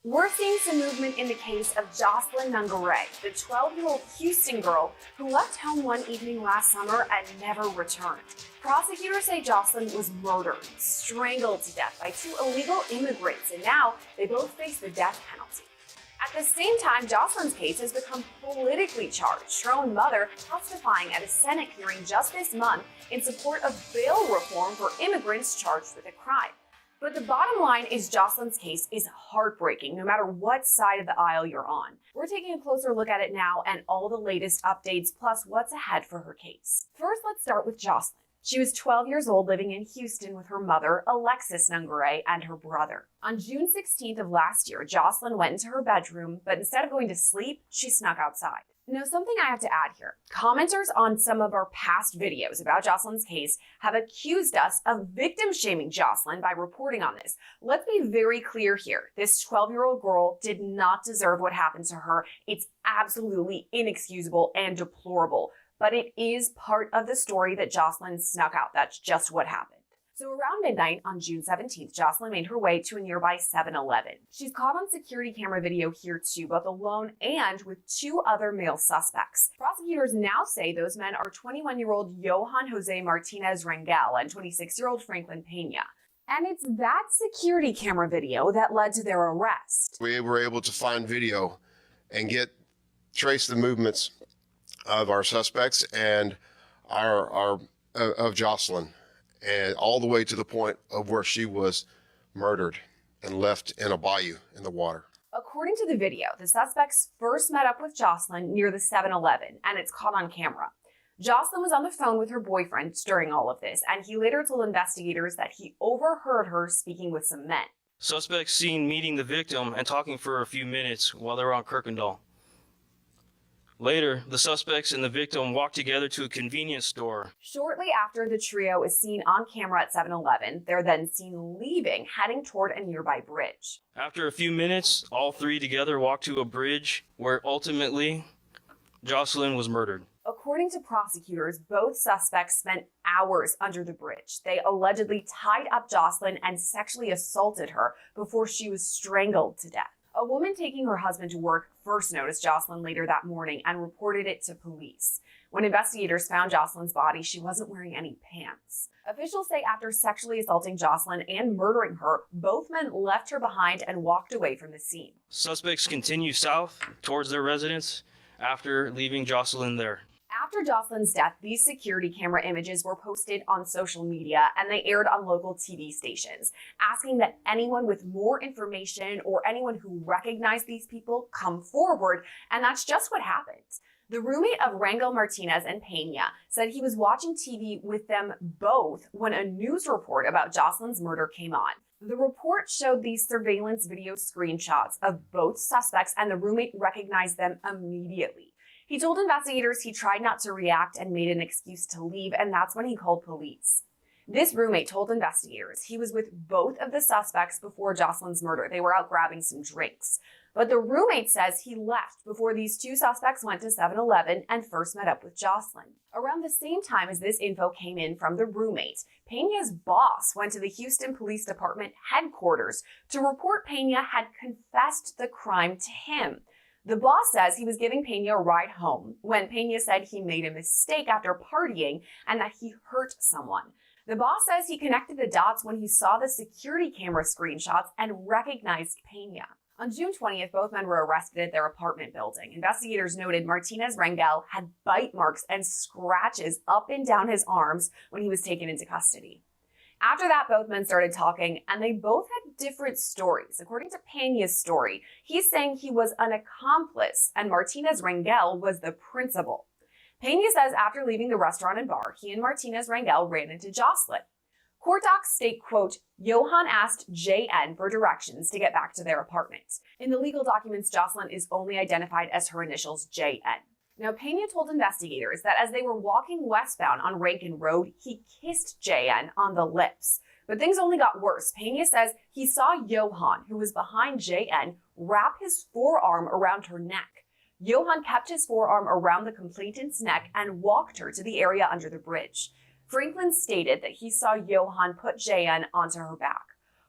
We're seeing some movement in the case of Jocelyn Nungaray, the 12-year-old Houston girl who left home one evening last summer and never returned. Prosecutors say Jocelyn was murdered, strangled to death by two illegal immigrants, and now they both face the death penalty. At the same time, Jocelyn's case has become politically charged, her own mother testifying at a Senate hearing just this month in support of bail reform for immigrants charged with a crime. But the bottom line is Jocelyn's case is heartbreaking, no matter what side of the aisle you're on. We're taking a closer look at it now and all the latest updates, plus what's ahead for her case. First, let's start with Jocelyn. She was 12 years old, living in Houston with her mother, Alexis Nungaray, and her brother. On June 16th of last year, Jocelyn went into her bedroom, but instead of going to sleep, she snuck outside. Now, something I have to add here. Commenters on some of our past videos about Jocelyn's case have accused us of victim-shaming Jocelyn by reporting on this. Let's be very clear here. This 12-year-old girl did not deserve what happened to her. It's absolutely inexcusable and deplorable. But it is part of the story that Jocelyn snuck out. That's just what happened. So around midnight on June 17th, Jocelyn made her way to a nearby 7-Eleven. She's caught on security camera video here too, both alone and with two other male suspects. Prosecutors now say those men are 21-year-old Johan Martinez Rangel and 26-year-old Franklin Peña. And it's that security camera video that led to their arrest. We were able to find video and trace the movements of our suspects and of Jocelyn, and all the way to the point of where she was murdered and left in a bayou in the water. According to the video, the suspects first met up with Jocelyn near the 7-Eleven, and it's caught on camera. Jocelyn was on the phone with her boyfriend during all of this, and he later told investigators that he overheard her speaking with some men. Suspects seen meeting the victim and talking for a few minutes while they were on Kirkendall. Later, the suspects and the victim walked together to a convenience store. Shortly after the trio is seen on camera at 7-Eleven, they're then seen leaving, heading toward a nearby bridge. After a few minutes, all three together walked to a bridge where ultimately Jocelyn was murdered. According to prosecutors, both suspects spent hours under the bridge. They allegedly tied up Jocelyn and sexually assaulted her before she was strangled to death. A woman taking her husband to work first noticed Jocelyn later that morning and reported it to police. When investigators found Jocelyn's body, she wasn't wearing any pants. Officials say after sexually assaulting Jocelyn and murdering her, both men left her behind and walked away from the scene. Suspects continue south towards their residence after leaving Jocelyn there. After Jocelyn's death, these security camera images were posted on social media and they aired on local TV stations, asking that anyone with more information or anyone who recognized these people come forward, and that's just what happened. The roommate of Rangel, Martinez, and Peña said he was watching TV with them both when a news report about Jocelyn's murder came on. The report showed these surveillance video screenshots of both suspects, and the roommate recognized them immediately. He told investigators he tried not to react and made an excuse to leave, and that's when he called police. This roommate told investigators he was with both of the suspects before Jocelyn's murder. They were out grabbing some drinks. But the roommate says he left before these two suspects went to 7-Eleven and first met up with Jocelyn. Around the same time as this info came in from the roommate, Peña's boss went to the Houston Police Department headquarters to report Peña had confessed the crime to him. The boss says he was giving Peña a ride home when Peña said he made a mistake after partying and that he hurt someone. The boss says he connected the dots when he saw the security camera screenshots and recognized Peña. On June 20th, both men were arrested at their apartment building. Investigators noted Martinez Rangel had bite marks and scratches up and down his arms when he was taken into custody. After that, both men started talking, and they both had different stories. According to Peña's story, he's saying he was an accomplice, and Martinez Rangel was the principal. Peña says after leaving the restaurant and bar, he and Martinez Rangel ran into Jocelyn. Court docs state, quote, Johan asked JN for directions to get back to their apartment. In the legal documents, Jocelyn is only identified as her initials JN. Now, Peña told investigators that as they were walking westbound on Rankin Road, he kissed JN on the lips. But things only got worse. Peña says he saw Johan, who was behind JN, wrap his forearm around her neck. Johan kept his forearm around the complainant's neck and walked her to the area under the bridge. Franklin stated that he saw Johan put JN onto her back.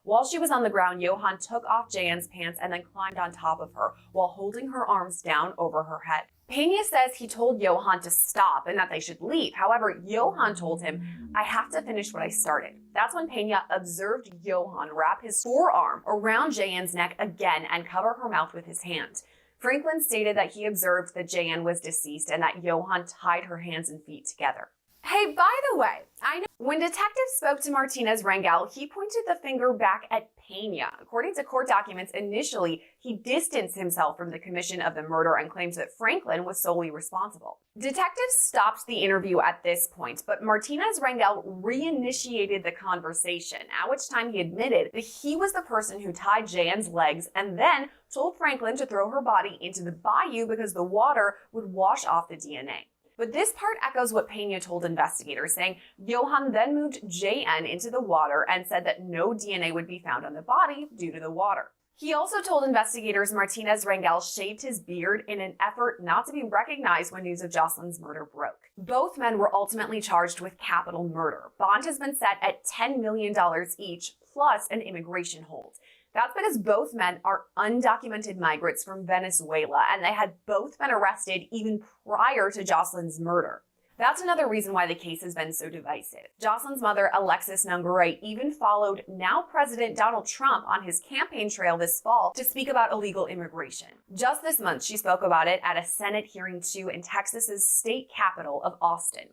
While she was on the ground, Johan took off Jane's pants and then climbed on top of her while holding her arms down over her head. Peña says he told Johan to stop and that they should leave. However, Johan told him, "I have to finish what I started." That's when Peña observed Johan wrap his forearm around Jane's neck again and cover her mouth with his hand. Franklin stated that he observed that Jane was deceased and that Johan tied her hands and feet together. Hey, by the way, I know when detectives spoke to Martinez Rangel, he pointed the finger back at Peña. According to court documents, initially, he distanced himself from the commission of the murder and claimed that Franklin was solely responsible. Detectives stopped the interview at this point, but Martinez Rangel reinitiated the conversation, at which time he admitted that he was the person who tied Jane's legs and then told Franklin to throw her body into the bayou because the water would wash off the DNA. But this part echoes what Peña told investigators, saying Johan then moved JN into the water and said that no DNA would be found on the body due to the water. He also told investigators Martinez Rangel shaved his beard in an effort not to be recognized when news of Jocelyn's murder broke. Both men were ultimately charged with capital murder. Bond has been set at $10 million each, plus an immigration hold. That's because both men are undocumented migrants from Venezuela, and they had both been arrested even prior to Jocelyn's murder. That's another reason why the case has been so divisive. Jocelyn's mother, Jocelyn Nungaray, even followed now President Donald Trump on his campaign trail this fall to speak about illegal immigration. Just this month, she spoke about it at a Senate hearing 2 in Texas's state capital of Austin.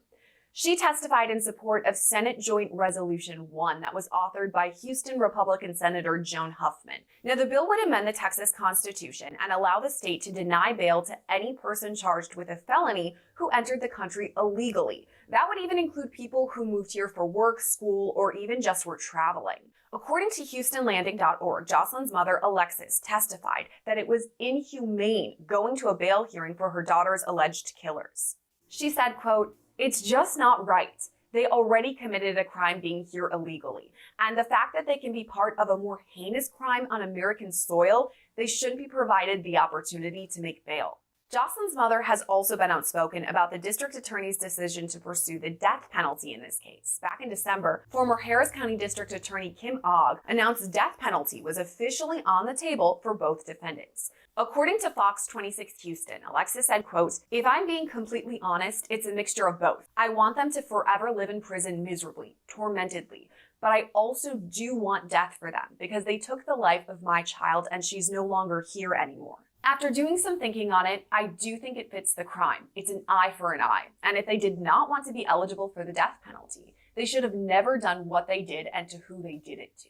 She testified in support of Senate Joint Resolution 1 that was authored by Houston Republican Senator Joan Huffman. Now, the bill would amend the Texas Constitution and allow the state to deny bail to any person charged with a felony who entered the country illegally. That would even include people who moved here for work, school, or even just were traveling. According to HoustonLanding.org, Jocelyn's mother, Alexis, testified that it was inhumane going to a bail hearing for her daughter's alleged killers. She said, quote, "It's just not right. They already committed a crime being here illegally. And the fact that they can be part of a more heinous crime on American soil, they shouldn't be provided the opportunity to make bail." Jocelyn's mother has also been outspoken about the district attorney's decision to pursue the death penalty in this case. Back in December, former Harris County District Attorney Kim Ogg announced death penalty was officially on the table for both defendants. According to Fox 26 Houston, Alexis said, quote, "If I'm being completely honest, it's a mixture of both. I want them to forever live in prison miserably, tormentedly. But I also do want death for them because they took the life of my child and she's no longer here anymore." After doing some thinking on it, I do think it fits the crime. It's an eye for an eye. And if they did not want to be eligible for the death penalty, they should have never done what they did and to who they did it to.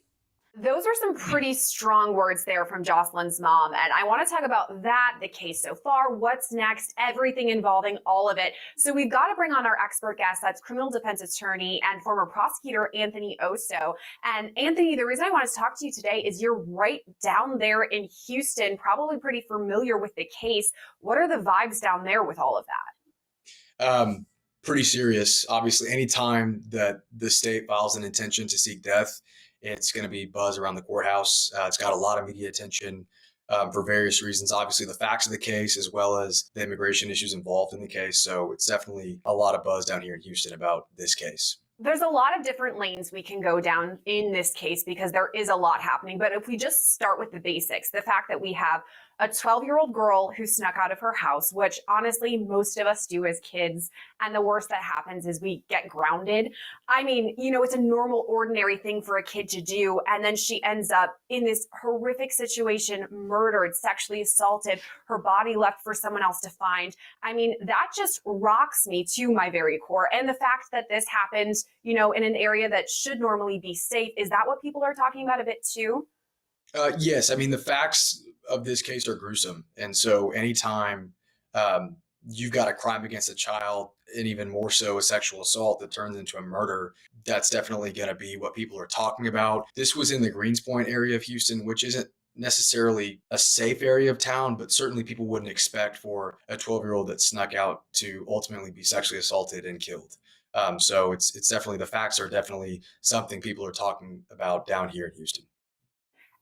Those are some pretty strong words there from Jocelyn's mom, and I want to talk about that, the case so far, what's next, everything involving all of it. So we've got to bring on our expert guest, that's criminal defense attorney and former prosecutor Anthony Osso. And Anthony, the reason I want to talk to you today is you're right down there in Houston, probably pretty familiar with the case. What are the vibes down there with all of that? Pretty serious. Obviously, anytime that the state files an intention to seek death, it's going to be buzz around the courthouse. It's got a lot of media attention for various reasons. Obviously, the facts of the case, as well as the immigration issues involved in the case. So it's definitely a lot of buzz down here in Houston about this case. There's a lot of different lanes we can go down in this case because there is a lot happening. But if we just start with the basics, the fact that we have a 12-year-old girl who snuck out of her house, which honestly most of us do as kids, and the worst that happens is we get grounded. I mean, you know, it's a normal, ordinary thing for a kid to do, and then she ends up in this horrific situation, murdered, sexually assaulted, her body left for someone else to find. I mean, that just rocks me to my very core. And the fact that this happened, you know, in an area that should normally be safe, is that what people are talking about a bit too? Yes, I mean, the facts of this case are gruesome. And so anytime you've got a crime against a child, and even more so a sexual assault that turns into a murder, that's definitely going to be what people are talking about. This was in the Greenspoint area of Houston, which isn't necessarily a safe area of town, but certainly people wouldn't expect for a 12-year-old that snuck out to ultimately be sexually assaulted and killed. So it's definitely, the facts are definitely something people are talking about down here in Houston.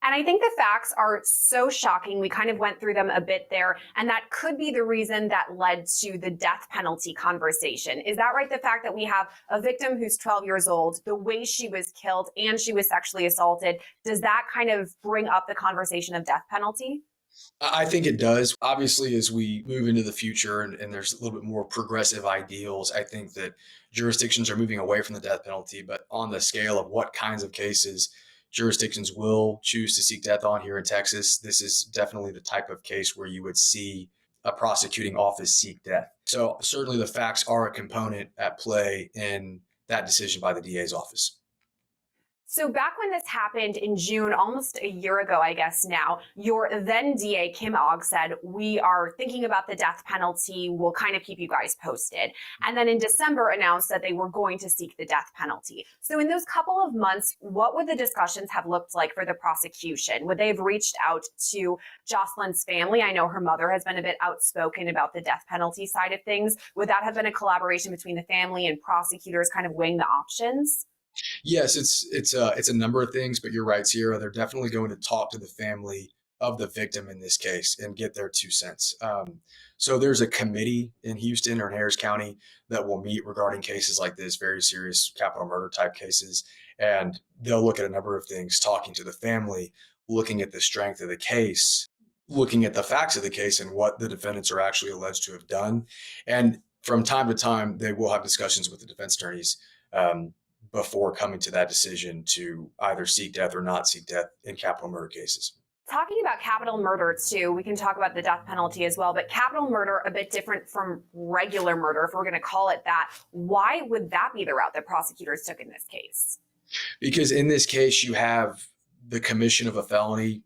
And I think the facts are so shocking. We kind of went through them a bit there. And that could be the reason that led to the death penalty conversation. Is that right? The fact that we have a victim who's 12 years old, the way she was killed, and she was sexually assaulted, does that kind of bring up the conversation of death penalty? I think it does. Obviously, as we move into the future and there's a little bit more progressive ideals, I think that jurisdictions are moving away from the death penalty. But on the scale of what kinds of cases jurisdictions will choose to seek death on here in Texas, this is definitely the type of case where you would see a prosecuting office seek death. So certainly the facts are a component at play in that decision by the DA's office. So back when this happened in June, almost a year ago, I guess now, your then DA, Kim Ogg, said, we are thinking about the death penalty. We'll kind of keep you guys posted. And then in December announced that they were going to seek the death penalty. So in those couple of months, what would the discussions have looked like for the prosecution? Would they have reached out to Jocelyn's family? I know her mother has been a bit outspoken about the death penalty side of things. Would that have been a collaboration between the family and prosecutors kind of weighing the options? Yes, it's a number of things, but you're right, Sierra. They're definitely going to talk to the family of the victim in this case and get their 2 cents. So there's a committee in Houston or in Harris County that will meet regarding cases like this, very serious capital murder type cases, and they'll look at a number of things, talking to the family, looking at the strength of the case, looking at the facts of the case and what the defendants are actually alleged to have done, and from time to time they will have discussions with the defense attorneys. Before coming to that decision to either seek death or not seek death in capital murder cases. Talking about capital murder too, we can talk about the death penalty as well, but capital murder a bit different from regular murder, if we're going to call it that. Why would that be the route that prosecutors took in this case? Because in this case, you have the commission of a felony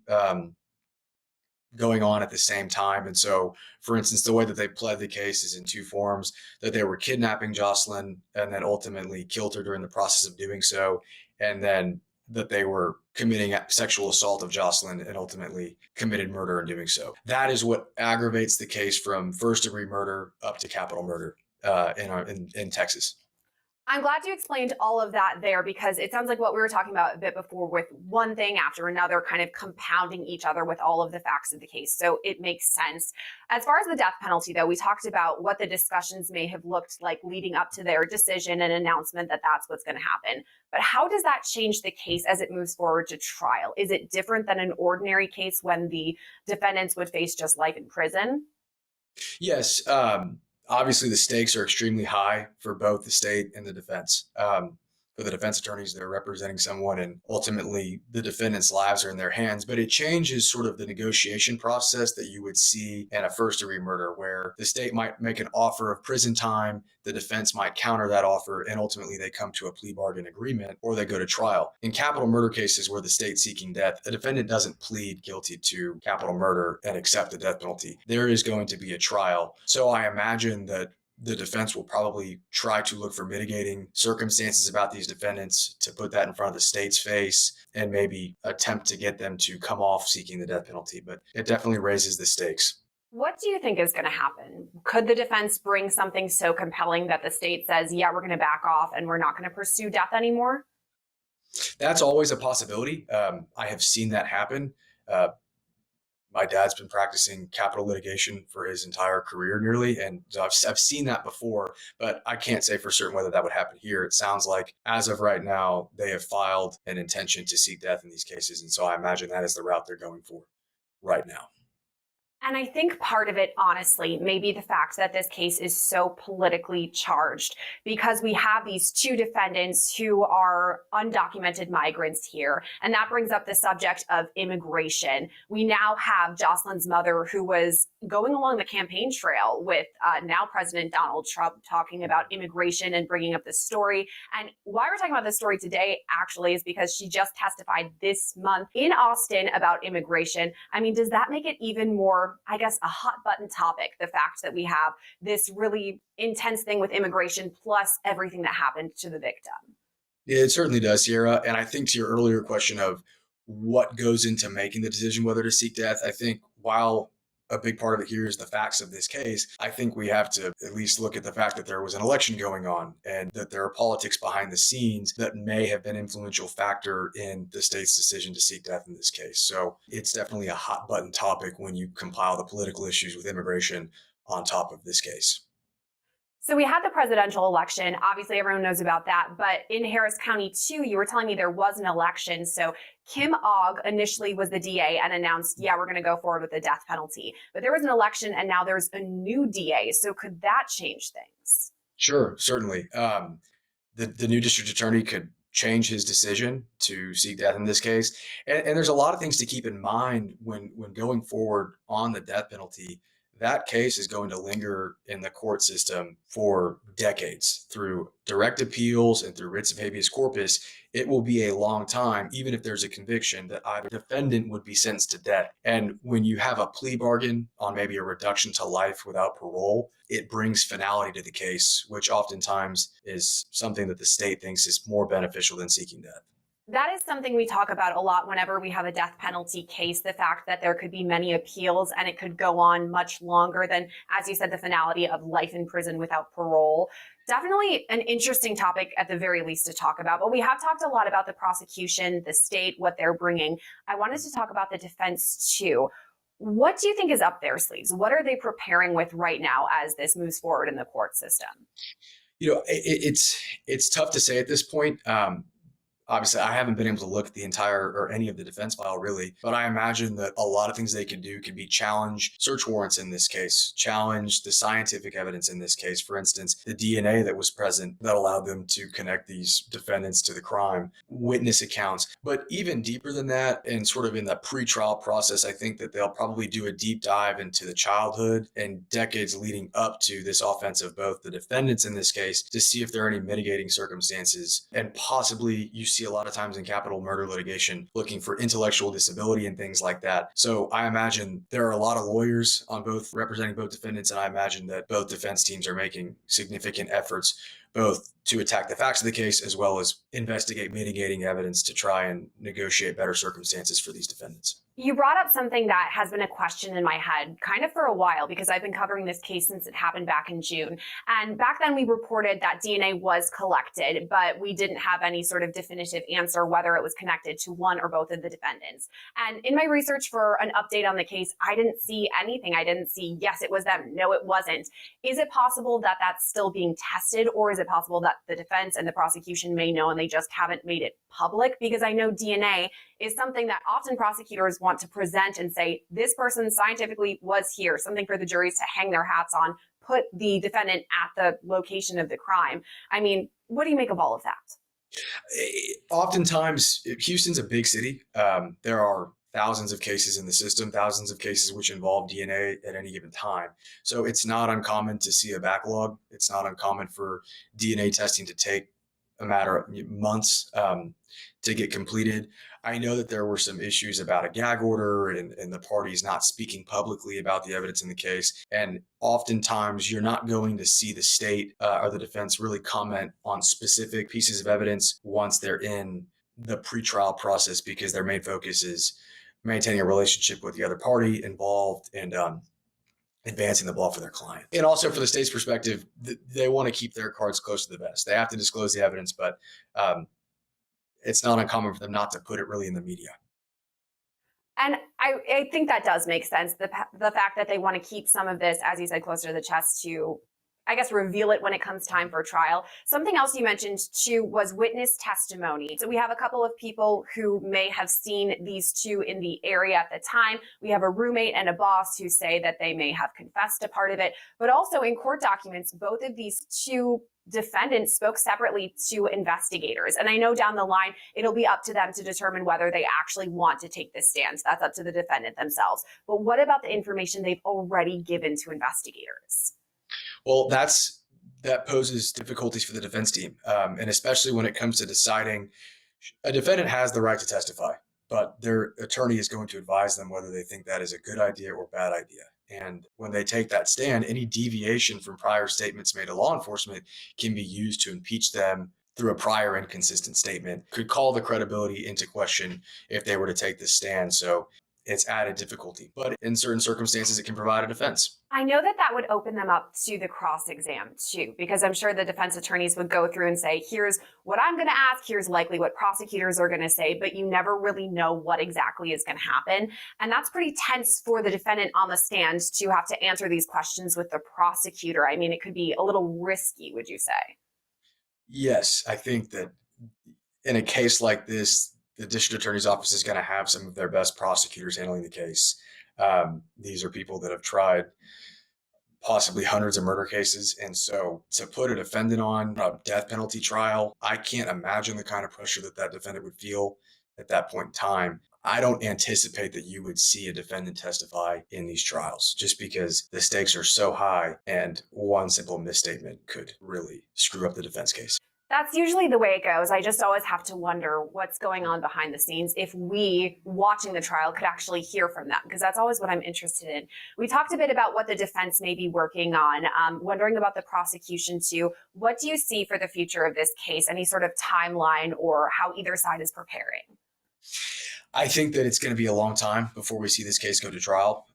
going on at the same time. And so, for instance, the way that they pled the case is in two forms: that they were kidnapping Jocelyn and then ultimately killed her during the process of doing so, and then that they were committing sexual assault of Jocelyn and ultimately committed murder in doing so. That is what aggravates the case from first degree murder up to capital murder in Texas. I'm glad you explained all of that there, because it sounds like what we were talking about a bit before, with one thing after another kind of compounding each other with all of the facts of the case. So it makes sense. As far as the death penalty, though, we talked about what the discussions may have looked like leading up to their decision and announcement that that's what's going to happen. But how does that change the case as it moves forward to trial? Is it different than an ordinary case when the defendants would face just life in prison? Yes. Obviously, the stakes are extremely high for both the state and the defense. For the defense attorneys, they're representing someone, and ultimately the defendant's lives are in their hands. But it changes sort of the negotiation process that you would see in a first degree murder, where the state might make an offer of prison time, the defense might counter that offer, and ultimately they come to a plea bargain agreement or they go to trial. In capital murder cases where the state's seeking death, a defendant doesn't plead guilty to capital murder and accept the death penalty. There is going to be a trial. So I imagine that the defense will probably try to look for mitigating circumstances about these defendants to put that in front of the state's face and maybe attempt to get them to come off seeking the death penalty. But it definitely raises the stakes. What do you think is going to happen? Could the defense bring something so compelling that the state says, yeah, we're going to back off and we're not going to pursue death anymore? That's always a possibility. I have seen that happen. My dad's been practicing capital litigation for his entire career nearly, and so I've seen that before, but I can't say for certain whether that would happen here. It sounds like as of right now, they have filed an intention to seek death in these cases, and so I imagine that is the route they're going for right now. And I think part of it, honestly, may be the fact that this case is so politically charged, because we have these two defendants who are undocumented migrants here. And that brings up the subject of immigration. We now have Jocelyn's mother, who was going along the campaign trail with now President Donald Trump, talking about immigration and bringing up this story. And why we're talking about this story today, actually, is because she just testified this month in Austin about immigration. I mean, does that make it even more, I guess, a hot button topic, the fact that we have this really intense thing with immigration plus everything that happened to the victim? Yeah, it certainly does, Sierra. And I think to your earlier question of what goes into making the decision whether to seek death, I think while a big part of it here is the facts of this case. I think we have to at least look at the fact that there was an election going on and that there are politics behind the scenes that may have been an influential factor in the state's decision to seek death in this case. So it's definitely a hot button topic when you compile the political issues with immigration on top of this case. So we had the presidential election. Obviously, everyone knows about that. But in Harris County, too, you were telling me there was an election. So Kim Ogg initially was the DA and announced, yeah, we're going to go forward with the death penalty. But there was an election and now there's a new DA. So could that change things? Sure, certainly. The new district attorney could change his decision to seek death in this case. And there's a lot of things to keep in mind when going forward on the death penalty. That case is going to linger in the court system for decades through direct appeals and through writs of habeas corpus. It will be a long time, even if there's a conviction, that either defendant would be sentenced to death. And when you have a plea bargain on maybe a reduction to life without parole, it brings finality to the case, which oftentimes is something that the state thinks is more beneficial than seeking death. That is something we talk about a lot whenever we have a death penalty case, the fact that there could be many appeals and it could go on much longer than, as you said, the finality of life in prison without parole. Definitely an interesting topic at the very least to talk about. But we have talked a lot about the prosecution, the state, what they're bringing. I wanted to talk about the defense too. What do you think is up their sleeves? What are they preparing with right now as this moves forward in the court system? It's tough to say at this point. Obviously, I haven't been able to look at the entire or any of the defense file really, but I imagine that a lot of things they can do can be challenge search warrants in this case, challenge the scientific evidence in this case. For instance, the DNA that was present that allowed them to connect these defendants to the crime, witness accounts. But even deeper than that, and sort of in the pretrial process, I think that they'll probably do a deep dive into the childhood and decades leading up to this offense of both the defendants in this case to see if there are any mitigating circumstances. And possibly you see a lot of times in capital murder litigation looking for intellectual disability and things like that. So I imagine there are a lot of lawyers on both representing both defendants, and I imagine that both defense teams are making significant efforts both to attack the facts of the case as well as investigate mitigating evidence to try and negotiate better circumstances for these defendants. You brought up something that has been a question in my head kind of for a while because I've been covering this case since it happened back in June. And back then we reported that DNA was collected, but we didn't have any sort of definitive answer whether it was connected to one or both of the defendants. And in my research for an update on the case, I didn't see anything. I didn't see, yes, it was them. No, it wasn't. Is it possible that that's still being tested, or is it possible that the defense and the prosecution may know and they just haven't made it public? Because I know DNA is something that often prosecutors want to present and say, this person scientifically was here, something for the juries to hang their hats on, put the defendant at the location of the crime. I mean, what do you make of all of that? Oftentimes, Houston's a big city. There are thousands of cases in the system, thousands of cases which involve DNA at any given time. So it's not uncommon to see a backlog. It's not uncommon for DNA testing to take a matter of months to get completed. I know that there were some issues about a gag order and the parties not speaking publicly about the evidence in the case. And oftentimes you're not going to see the state or the defense really comment on specific pieces of evidence once they're in the pretrial process, because their main focus is maintaining a relationship with the other party involved and advancing the ball for their client. And also for the state's perspective, they want to keep their cards close to the vest. They have to disclose the evidence, but it's not uncommon for them not to put it really in the media. And I think that does make sense. The fact that they want to keep some of this, as you said, closer to the chest to, I guess, reveal it when it comes time for trial. Something else you mentioned too was witness testimony. So we have a couple of people who may have seen these two in the area at the time. We have a roommate and a boss who say that they may have confessed a part of it. But also in court documents, both of these two defendants spoke separately to investigators. And I know down the line, it'll be up to them to determine whether they actually want to take this stand. So that's up to the defendant themselves. But what about the information they've already given to investigators? Well, that poses difficulties for the defense team. And especially when it comes to deciding, a defendant has the right to testify, but their attorney is going to advise them whether they think that is a good idea or bad idea. And when they take that stand, any deviation from prior statements made to law enforcement can be used to impeach them through a prior inconsistent statement, could call the credibility into question if they were to take this stand. So it's added difficulty. But in certain circumstances, it can provide a defense. I know that that would open them up to the cross exam too, because I'm sure the defense attorneys would go through and say, here's what I'm going to ask, here's likely what prosecutors are going to say, but you never really know what exactly is going to happen. And that's pretty tense for the defendant on the stand to have to answer these questions with the prosecutor. I mean, it could be a little risky, would you say? Yes, I think that in a case like this, the district attorney's office is going to have some of their best prosecutors handling the case. These are people that have tried possibly hundreds of murder cases. And so to put a defendant on a death penalty trial, I can't imagine the kind of pressure that that defendant would feel at that point in time. I don't anticipate that you would see a defendant testify in these trials just because the stakes are so high and one simple misstatement could really screw up the defense case. That's usually the way it goes. I just always have to wonder what's going on behind the scenes if we, watching the trial, could actually hear from them, because that's always what I'm interested in. We talked a bit about what the defense may be working on, wondering about the prosecution too. What do you see for the future of this case? Any sort of timeline or how either side is preparing? I think that it's going to be a long time before we see this case go to trial.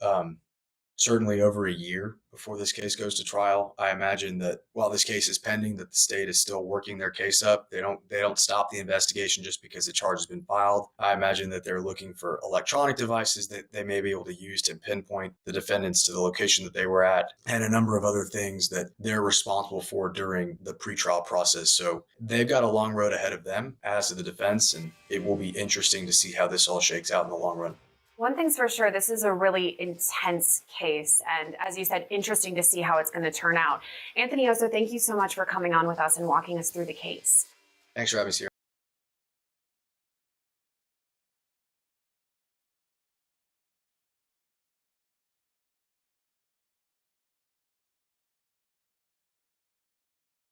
Certainly over a year before this case goes to trial. I imagine that while this case is pending, that the state is still working their case up. They don't stop the investigation just because the charge has been filed. I imagine that they're looking for electronic devices that they may be able to use to pinpoint the defendants to the location that they were at, and a number of other things that they're responsible for during the pretrial process. So they've got a long road ahead of them as to the defense, and it will be interesting to see how this all shakes out in the long run. One thing's for sure, this is a really intense case. And as you said, interesting to see how it's going to turn out. Anthony Osso, thank you so much for coming on with us and walking us through the case. Thanks for having us here.